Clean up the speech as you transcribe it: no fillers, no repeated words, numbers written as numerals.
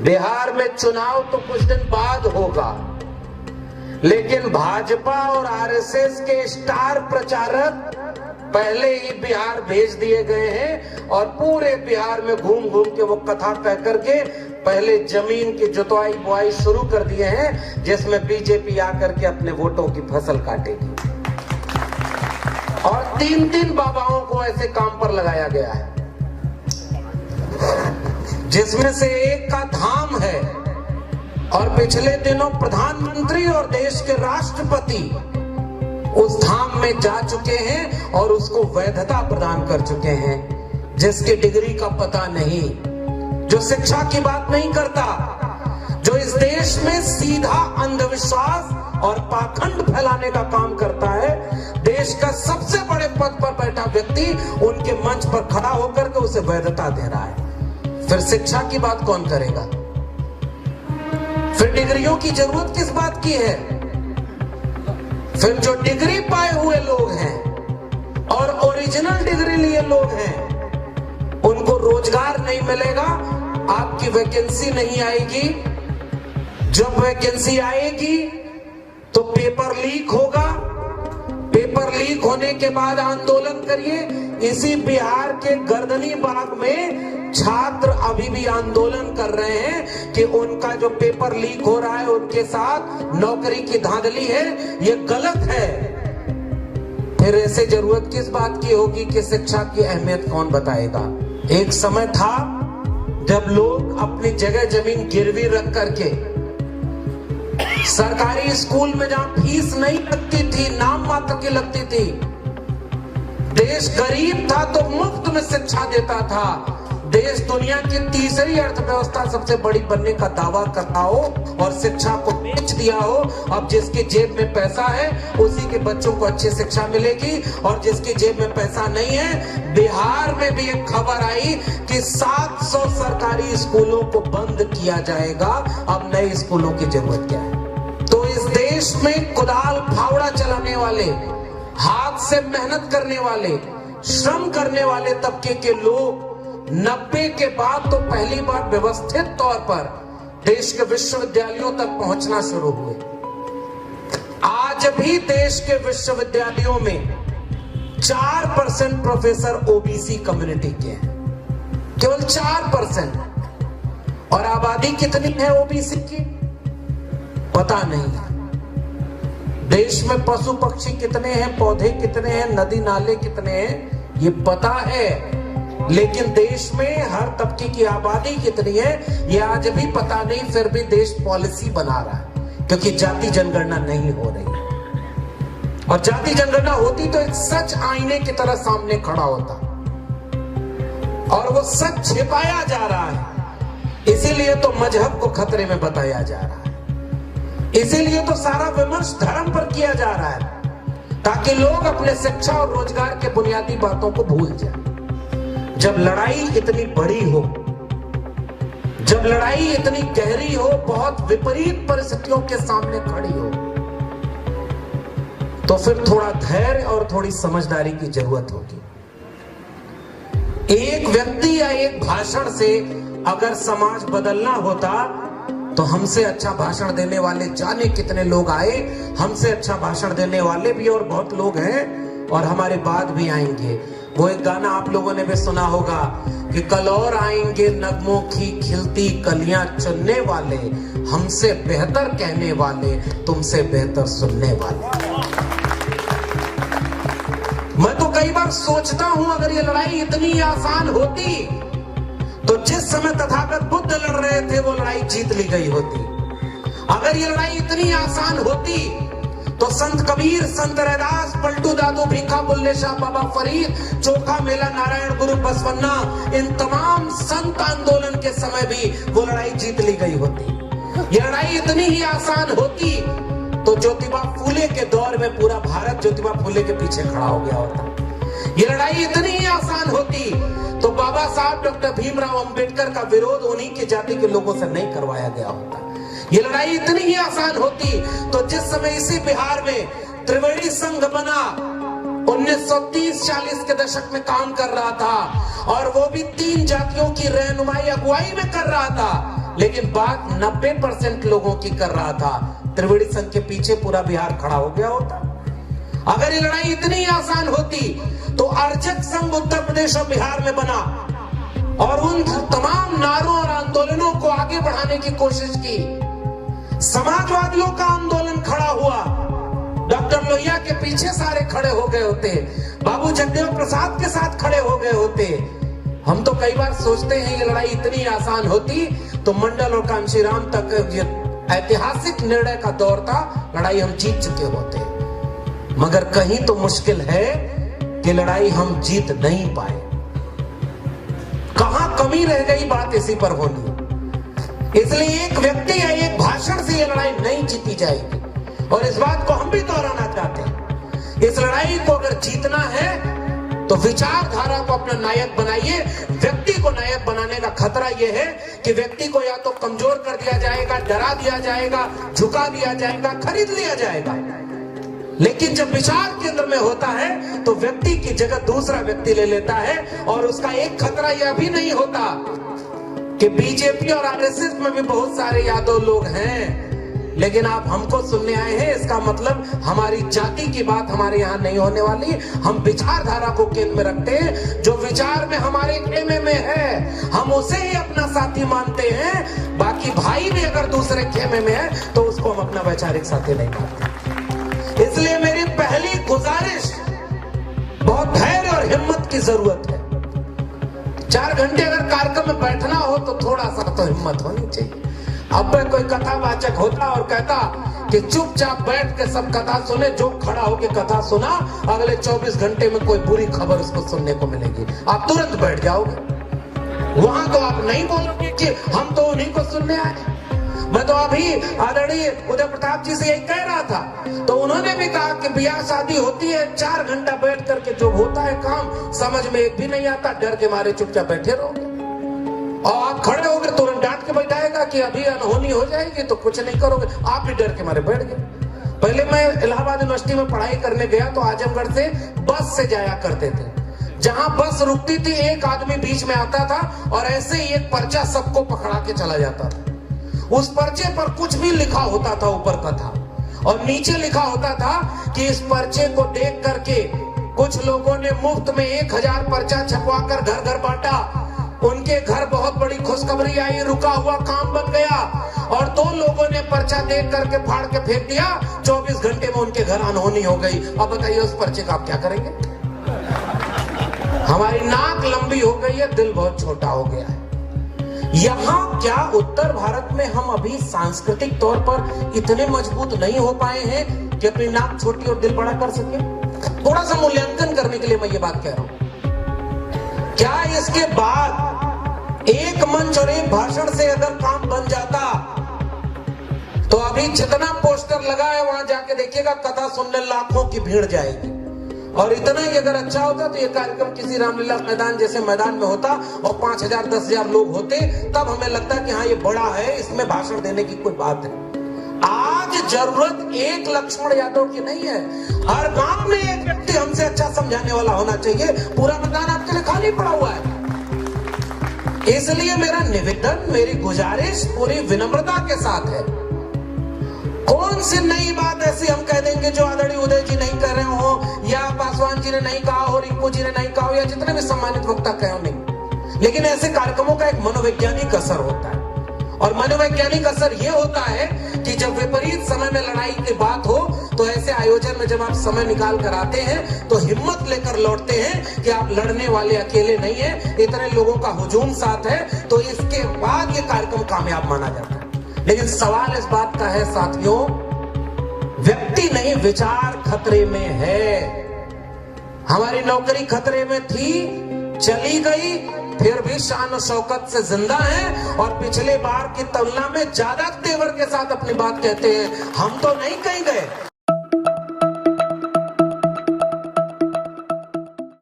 बिहार में चुनाव तो कुछ दिन बाद होगा, लेकिन भाजपा और आरएसएस के स्टार प्रचारक पहले ही बिहार भेज दिए गए हैं और पूरे बिहार में घूम घूम के वो कथा कह करके पहले जमीन की जुताई बुआई शुरू कर दिए हैं, जिसमें बीजेपी आकर के अपने वोटों की फसल काटेगी। और 3-3 बाबाओं को ऐसे काम पर लगाया गया है, जिसमें से एक का धाम है और पिछले दिनों प्रधानमंत्री और देश के राष्ट्रपति उस धाम में जा चुके हैं और उसको वैधता प्रदान कर चुके हैं, जिसकी डिग्री का पता नहीं, जो शिक्षा की बात नहीं करता, जो इस देश में सीधा अंधविश्वास और पाखंड फैलाने का काम करता है। देश का सबसे बड़े पद पर बैठा व्यक्ति उनके मंच पर खड़ा होकर के उसे वैधता दे रहा है। फिर शिक्षा की बात कौन करेगा? फिर डिग्रियों की जरूरत किस बात की है? फिर जो डिग्री पाए हुए लोग हैं और ओरिजिनल डिग्री लिए लोग हैं, उनको रोजगार नहीं मिलेगा, आपकी वैकेंसी नहीं आएगी। जब वैकेंसी आएगी तो पेपर लीक होगा, पेपर लीक होने के बाद आंदोलन करिए। इसी बिहार के गर्दनी बाग में छात्र अभी भी आंदोलन कर रहे हैं कि उनका जो पेपर लीक हो रहा है उनके साथ नौकरी की धांधली है, ये गलत है। फिर ऐसे जरूरत किस बात की होगी कि शिक्षा की अहमियत कौन बताएगा? एक समय था जब लोग अपनी जगह जमीन गिरवी रख करके सरकारी स्कूल में जहां फीस नहीं लगती थी, नाम मात्र की लगती थी, देश गरीब था तो मुफ्त में शिक्षा देता था, देश दुनिया की तीसरी अर्थव्यवस्था सबसे बड़ी बनने का दावा करता हो और शिक्षा को बेच दिया हो। अब जिसकी जेब में पैसा है उसी के बच्चों को अच्छी शिक्षा मिलेगी, और जिसकी जेब में पैसा नहीं है, बिहार में भी एक खबर आई कि 700 सरकारी स्कूलों को बंद किया जाएगा। अब नए स्कूलों की जरूरत क्या है? तो इस देश में कुदाल फावड़ा चलाने वाले, हाथ से मेहनत करने वाले, श्रम करने वाले तबके के लोग 90 के बाद तो पहली बार व्यवस्थित तौर पर देश के विश्वविद्यालयों तक पहुंचना शुरू हुए। आज भी देश के विश्वविद्यालयों में 4% प्रोफेसर ओबीसी कम्युनिटी के हैं, केवल 4%। और आबादी कितनी है ओबीसी की पता नहीं। देश में पशु पक्षी कितने हैं, पौधे कितने हैं, नदी नाले कितने हैं, ये पता है, लेकिन देश में हर तबके की आबादी कितनी है ये आज भी पता नहीं। फिर भी देश पॉलिसी बना रहा है, क्योंकि जाति जनगणना नहीं हो रही। और जाति जनगणना होती तो एक सच आईने की तरह सामने खड़ा होता, और वो सच छिपाया जा रहा है। इसीलिए तो मजहब को खतरे में बताया जा रहा है, इसीलिए तो सारा विमर्श धर्म पर किया जा रहा है, ताकि लोग अपने शिक्षा और रोजगार के बुनियादी बातों को भूल जाएं। जब लड़ाई इतनी बड़ी हो, जब लड़ाई इतनी गहरी हो, बहुत विपरीत परिस्थितियों के सामने खड़ी हो, तो फिर थोड़ा धैर्य और थोड़ी समझदारी की जरूरत होगी। एक व्यक्ति या एक भाषण से अगर समाज बदलना होता तो हमसे अच्छा भाषण देने वाले जाने कितने लोग आए, हमसे अच्छा भाषण देने वाले भी और बहुत लोग हैं और हमारे बाद भी आएंगे। वो एक गाना आप लोगों ने भी सुना होगा कि कल और आएंगे नगमों की खिलती कलियां चुनने वाले, हमसे बेहतर कहने वाले, तुमसे बेहतर सुनने वाले। मैं तो कई बार सोचता हूं अगर ये लड़ाई इतनी आसान होती तो जिस समय तथागत बुद्ध लड़ रहे थे वो लड़ाई जीत ली गई होती। अगर ये लड़ाई इतनी आसान होती तो संत कबीर, संत रैदास, पलटू दादू, भीखा बुल्ले शाह, बाबा फरीद, चोखा मेला, नारायण गुरु, बसवन्ना, इन तमाम संत आंदोलन के समय भी वो लड़ाई जीत ली गई होती। ये लड़ाई इतनी ही आसान होती तो ज्योतिबा फूले के दौर में पूरा भारत ज्योतिबा फूले के पीछे खड़ा हो गया होता। ये लड़ाई इतनी ही आसान होती तो बाबा साहब डॉक्टर भीमराव अंबेडकर का विरोध उन्हीं की जाति के लोगों से नहीं करवाया गया होता। ये लड़ाई इतनी ही आसान होती तो जिस समय इसी बिहार में त्रिवेणी संघ बना 1930-40 के दशक में काम कर रहा था, और वो भी 3 जातियों की रहनुमाई अगुवाई में कर रहा था, लेकिन बात 90% लोगों की कर रहा था। त्रिवेणी संघ के पीछे पूरा बिहार खड़ा हो गया होता। अगर ये लड़ाई इतनी आसान होती तो अर्चक संघ उत्तर प्रदेश और बिहार में बना और उन तमाम नारों और आंदोलनों को आगे बढ़ाने की कोशिश की। समाजवादियों का आंदोलन खड़ा हुआ, डॉक्टर लोहिया के पीछे सारे खड़े हो गए होते, बाबू जगदेव प्रसाद के साथ खड़े हो गए होते। हम तो कई बार सोचते हैं ये लड़ाई इतनी आसान होती तो मंडल और कांशीराम तक ये ऐतिहासिक निर्णय का दौर था, लड़ाई हम जीत चुके होते। मगर कहीं तो मुश्किल है कि लड़ाई हम जीत नहीं पाए। कहां कमी रह गई, बात इसी पर होनी। इसलिए एक व्यक्ति या एक भाषण से ये लड़ाई नहीं जीती जाएगी और इस बात को हम भी दोहराना चाहते हैं। इस लड़ाई को अगर जीतना है तो विचारधारा को अपना नायक बनाइए। व्यक्ति को नायक बनाने का खतरा यह है कि व्यक्ति को या तो कमजोर कर दिया जाएगा, डरा दिया जाएगा, झुका दिया जाएगा, खरीद लिया जाएगा। लेकिन जब विचार केंद्र में होता है तो व्यक्ति की जगह दूसरा व्यक्ति ले लेता है। और उसका एक खतरा यह भी नहीं होता कि बीजेपी और आरएसएस में भी बहुत सारे यादव लोग हैं, लेकिन आप हमको सुनने आए हैं, इसका मतलब हमारी जाति की बात हमारे यहाँ नहीं होने वाली। हम विचारधारा को केंद्र में रखते हैं। जो विचार में हमारे खेमे में है हम उसे ही अपना साथी मानते हैं। बाकी भाई भी अगर दूसरे खेमे में है तो उसको हम अपना वैचारिक साथी नहीं मानते। इसलिए मेरी पहली गुजारिश, बहुत धैर्य और हिम्मत की जरूरत है। 4 घंटे अगर कार्यक्रम में बैठना हो तो थोड़ा सा तो हिम्मत होनी चाहिए। अब कोई कथावाचक होता और कहता कि चुपचाप बैठ के सब कथा सुने, जो खड़ा होकर कथा सुना अगले 24 घंटे में कोई बुरी खबर उसको सुनने को मिलेगी, आप तुरंत बैठ जाओगे। वहां तो आप नहीं बोलोगे कि हम तो उन्हीं को सुनने आए। मैं तो अभी आदरणीय उदय प्रताप जी से यही कह रहा था, तो उन्होंने भी कहा कि ब्याह शादी होती है 4 घंटा बैठ करके जो होता है काम समझ में एक भी नहीं आता, डर के मारे चुपचाप बैठे रहोगे। और आप खड़े होकर तुरंत डांट के बैठाएगा कि अभी अनहोनी हो जाएगी तो कुछ नहीं करोगे, आप भी डर के मारे बैठ गए। पहले मैं इलाहाबाद यूनिवर्सिटी में पढ़ाई करने गया तो आजमगढ़ से बस से जाया करते थे। जहां बस रुकती थी एक आदमी बीच में आता था और ऐसे ही एक पर्चा सबको पकड़ा के चला जाता था। उस पर्चे पर कुछ भी लिखा होता था, ऊपर का था और नीचे लिखा होता था कि इस पर्चे को देख करके कुछ लोगों ने मुफ्त में 1000 पर्चा छपवा कर घर घर बांटा। उनके घर बहुत बड़ी खुशखबरी आई, रुका हुआ काम बन गया। और 2 लोगों ने पर्चा देख करके फाड़ के फेंक दिया, 24 घंटे में उनके घर अनहोनी हो गई। अब बताइए उस पर्चे का आप क्या करेंगे? हमारी नाक लंबी हो गई है, दिल बहुत छोटा हो गया है। यहाँ क्या उत्तर भारत में हम अभी सांस्कृतिक तौर पर इतने मजबूत नहीं हो पाए हैं कि अपनी नाक छोटी और दिल बड़ा कर सके? थोड़ा सा मूल्यांकन करने के लिए मैं ये बात कह रहा हूं। क्या इसके बाद एक मंच और एक भाषण से अगर काम बन जाता तो अभी जितना पोस्टर लगा है वहां जाके देखिएगा कथा सुनने लाखों की भीड़ जाएगी। और इतना ही अगर अच्छा होता तो ये कार्यक्रम किसी रामलीला मैदान जैसे मैदान में होता और 5000 10,000 लोग होते, तब हमें लगता कि हाँ ये बड़ा है, इसमें भाषण देने की कोई बात है। आज जरूरत एक लक्ष्मण यादव की नहीं है, हर गांव में एक व्यक्ति हमसे अच्छा समझाने वाला होना चाहिए। पूरा मैदान आपके लिए खाली पड़ा हुआ है। इसलिए मेरा निवेदन, मेरी गुजारिश पूरी विनम्रता के साथ है, कौन सी नई बात ऐसी हम कह देंगे जो आदरणीय उदय जी नहीं कर रहे हो, या पासवान जी ने नहीं कहा हो, रिंकू जी ने नहीं कहा हो, या जितने भी सम्मानित वक्ता कहे हो, नहीं। लेकिन ऐसे कार्यक्रमों का एक मनोवैज्ञानिक असर होता है। और मनोवैज्ञानिक असर यह होता है कि जब विपरीत समय में लड़ाई की बात हो तो ऐसे आयोजन में जब आप समय निकाल कर आते हैं तो हिम्मत लेकर लौटते हैं कि आप लड़ने वाले अकेले नहीं है, इतने लोगों का हुजूम साथ है, तो इसके बाद ये कार्यक्रम कामयाब माना जाता है। लेकिन सवाल इस बात का है साथियों, व्यक्ति नहीं विचार खतरे में है। हमारी नौकरी खतरे में थी, चली गई, फिर भी शान और शौकत से जिंदा है और पिछले बार की तुलना में ज्यादा तेवर के साथ अपनी बात कहते हैं। हम तो नहीं कहीं गए।